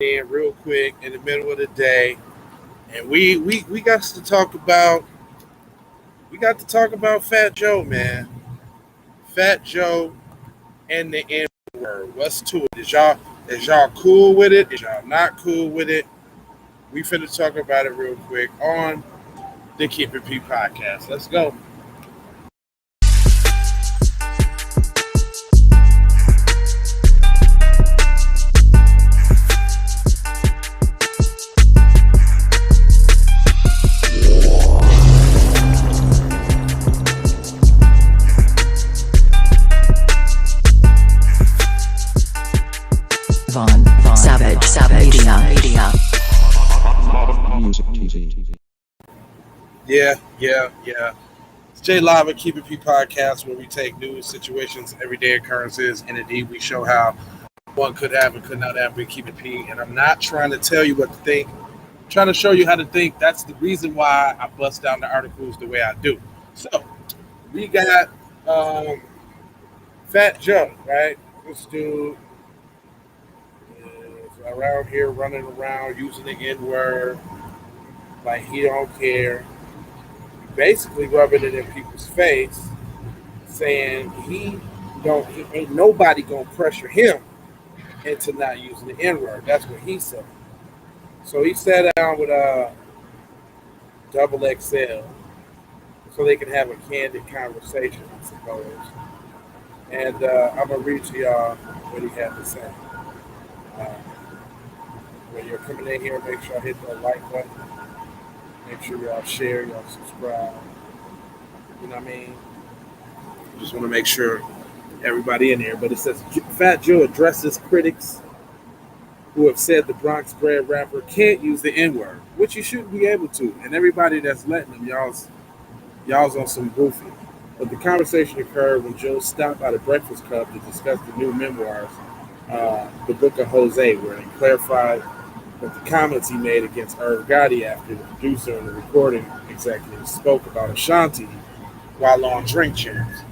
in real quick in the middle of the day, and we got to talk about Fat Joe, man. Fat Joe and the N word. What's to it? Is y'all cool with it? Is y'all not cool with it? We finna talk about it real quick on the Keep It P podcast. Let's go. Media. Music TV. Yeah. It's J Live at Keep It P podcast, where we take news, situations, everyday occurrences, and indeed we show how one could have and could not have been Keep It P. And I'm not trying to tell you what to think. I'm trying to show you how to think. That's the reason why I bust down the articles the way I do. So we got Fat Joe, right? This dude is around here running around using the N word like he don't care, basically rubbing it in people's face, saying he ain't nobody gonna pressure him into not using the N word. That's what he said. So he sat down with double XL so they can have a candid conversation, I suppose. And I'm gonna read to y'all what he had to say. Uh, when you're coming in here, make sure I hit that like button. Make sure y'all share, y'all subscribe. You know what I mean? Just want to make sure everybody in here. But it says Fat Joe addresses critics who have said the Bronx bred rapper can't use the N word, which you shouldn't be able to. And everybody that's letting them, y'all's on some goofy. But the conversation occurred when Joe stopped by the Breakfast Club to discuss the new memoirs, The Book of Jose, where he clarified that the comments he made against Irv Gotti after the producer and the recording executive spoke about Ashanti while on drink champs.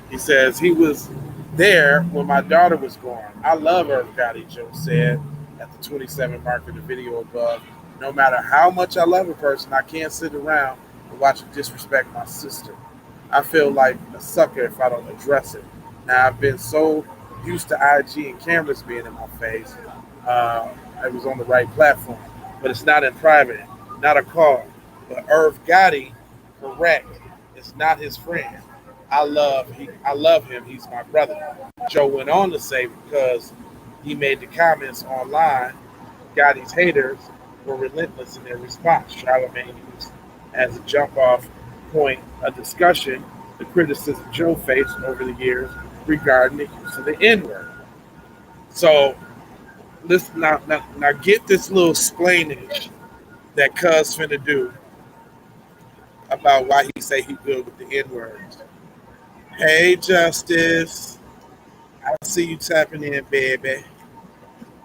He says he was there when my daughter was born. I love Irv Gotti, Joe said at the 27 mark of the video above. No matter how much I love a person, I can't sit around and watch them disrespect my sister. I feel like a sucker if I don't address it. Now, I've been so used to IG and cameras being in my face. I was on the right platform, but it's not in private, not a call. But Irv Gotti, correct, it's not his friend. I love him. He's my brother. Joe went on to say because he made the comments online, Gotti's haters were relentless in their response. Charlamagne used as a jump off point a discussion the criticism Joe faced over the years regarding the use of the N word. So let's now get this little explainage that Cuz finna do about why he say he good with the N words. Hey Justice, I see you tapping in, baby.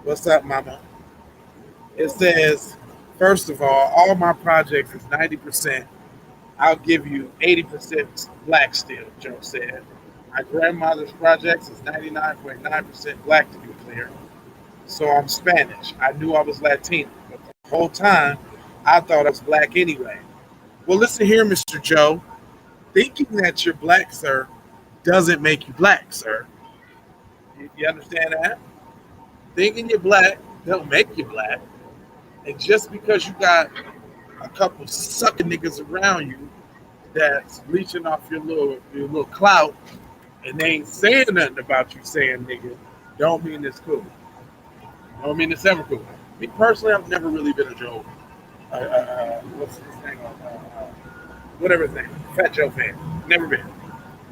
What's up, mama? It says, first of all my projects is 90%. I'll give you 80% black still, Joe said. My grandmother's projects is 99.9% black to be clear. So I'm Spanish. I knew I was Latino, but the whole time I thought I was black anyway. Well, listen here, Mr. Joe. Thinking that you're black, sir, doesn't make you black, sir. You understand that? Thinking you're black don't make you black. And just because you got a couple sucking niggas around you that's leeching off your little clout and they ain't saying nothing about you saying nigga, don't mean it's cool. Don't mean it's ever cool. Me personally, I've never really been a Joe. What's his name? Whatever his name. Fat Joe fan. Never been.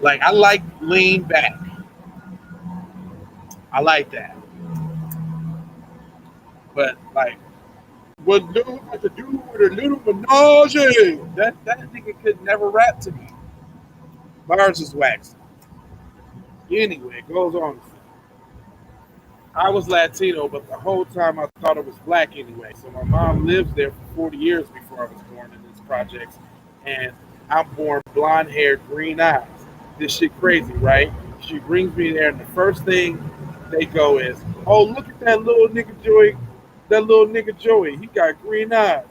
Like I like lean back. I like that. But like what dude with the dude with a little menage? That nigga could never rap to me. Bars is wax. Anyway, it goes on. I was Latino, but the whole time I thought it was black anyway. So my mom lived there for 40 years before I was born in this project. And I'm born blonde hair, green eyes. This shit crazy, right? She brings me there, and the first thing they go is, oh, look at that little nigga joint That little nigga Joey, he got green eyes.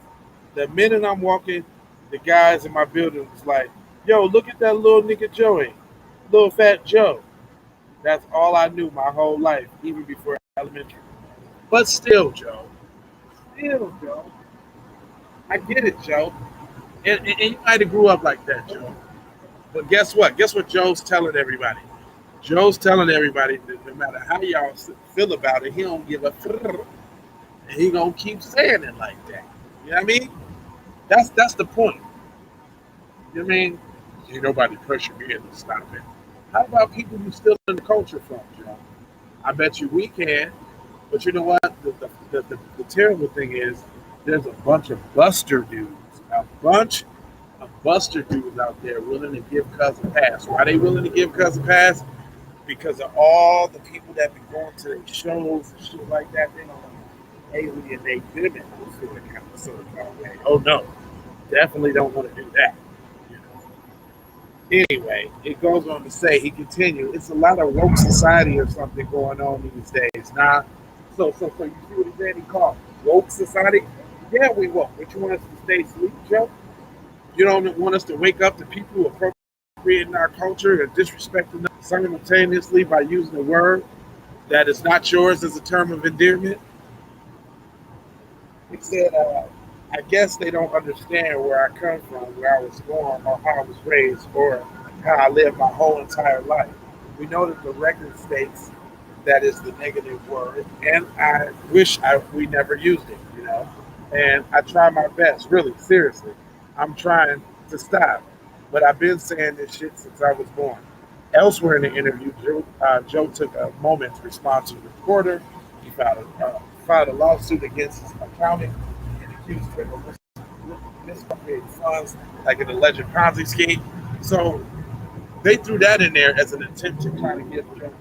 The minute I'm walking, the guys in my building was like, yo, look at that little nigga Joey, little fat Joe. That's all I knew my whole life, even before elementary. But still, Joe, I get it, Joe. And you might have grew up like that, Joe. But guess what? Guess what Joe's telling everybody? Joe's telling everybody that no matter how y'all feel about it, he don't give a and he gonna keep saying it like that. You know what I mean? That's the point. You know what I mean? Ain't nobody pressure me into stop it. How about people you still in the culture from, Joe? I bet you we can. But you know what? The terrible thing is there's a bunch of buster dudes. A bunch of buster dudes out there willing to give Cuz a pass. Why they willing to give Cuz a pass? Because of all the people that be going to their shows and shit like that. They don't want to alienate them in those sort of way. Oh no, definitely don't want to do that. You know. Anyway, it goes on to say, he continued, it's a lot of woke society or something going on these days. Nah. So you see what he said? He called woke society. Yeah, we woke. But you want us to stay asleep, Joe? You don't want us to wake up to people who are appropriating our culture and disrespecting us simultaneously by using a word that is not yours as a term of endearment? He said, I guess they don't understand where I come from, where I was born, or how I was raised, or how I lived my whole entire life. We know that the record states that is the negative word, and I wish we never used it, you know. And I try my best, really, seriously. I'm trying to stop, but I've been saying this shit since I was born. Elsewhere in the interview, Joe took a moment to respond to the reporter. He filed a lawsuit against his accountant and accused him of misappropriating funds like an alleged Ponzi scheme. So they threw that in there as an attempt to try to give Joe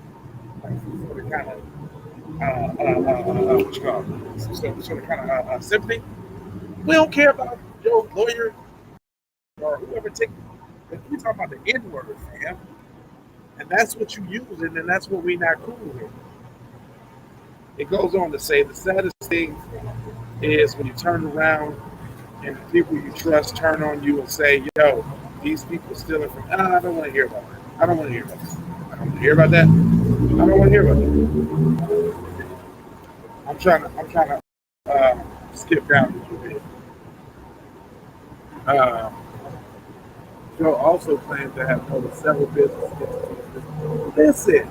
like some sort of kind of what you call it, some sort of kind of sympathy. We don't care about Joe's lawyer or whoever take. We talking about the N word, fam, and that's what you using, and that's what we not cool with. It goes on to say the saddest thing is when you turn around and the people you trust turn on you and say, "Yo, these people stealing from." I don't want to hear about that. I don't want to hear about that. I don't want to hear about that. I don't want to hear about that. I'm trying to skip down a little bit. Uh, Joe also claims to have noticed several business entities. Listen,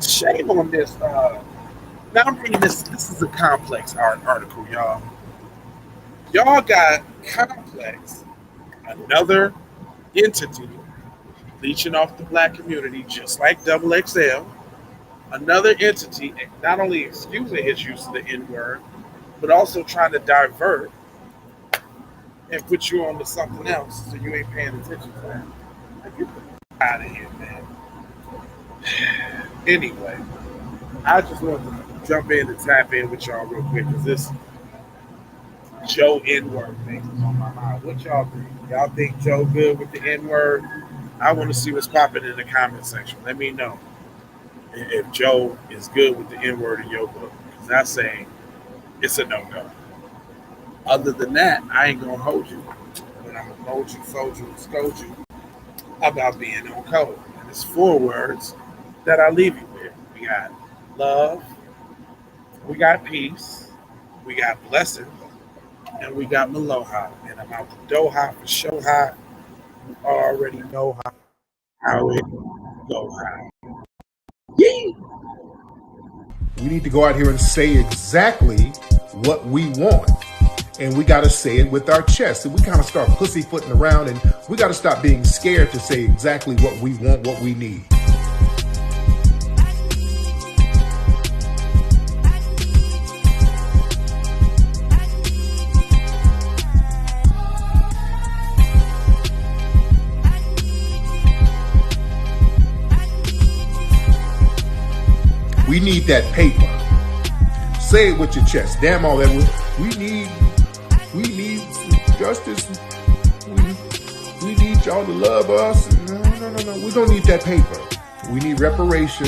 shame on this. Now I'm reading this. This is a complex article, y'all. Y'all got complex, another entity leeching off the black community, just like Double XL. Another entity not only excusing his use of the N word, but also trying to divert and put you on to something else so you ain't paying attention to that. Like, get the f- out of here, man. Anyway, I just want to jump in and tap in with y'all real quick because this Joe N word thing is on my mind. What y'all think? Y'all think Joe good with the N word? I want to see what's popping in the comment section. Let me know if Joe is good with the N word in your book. Because I say it's a no go. Other than that, I ain't gonna hold you. But I'm gonna hold you, fold you, and scold you about being on code. And it's four words that I leave you with. We got love, we got peace, we got blessing, and we got Maloha. And I'm out the Doha for show high. You already know how it go high. Yee! We need to go out here and say exactly what we want. And we got to say it with our chest. And we kind of start pussyfooting around, and we got to stop being scared to say exactly what we want, what we need. We need that paper. Say it with your chest. Damn all that. We need justice. We need y'all to love us. No. We don't need that paper. We need reparations.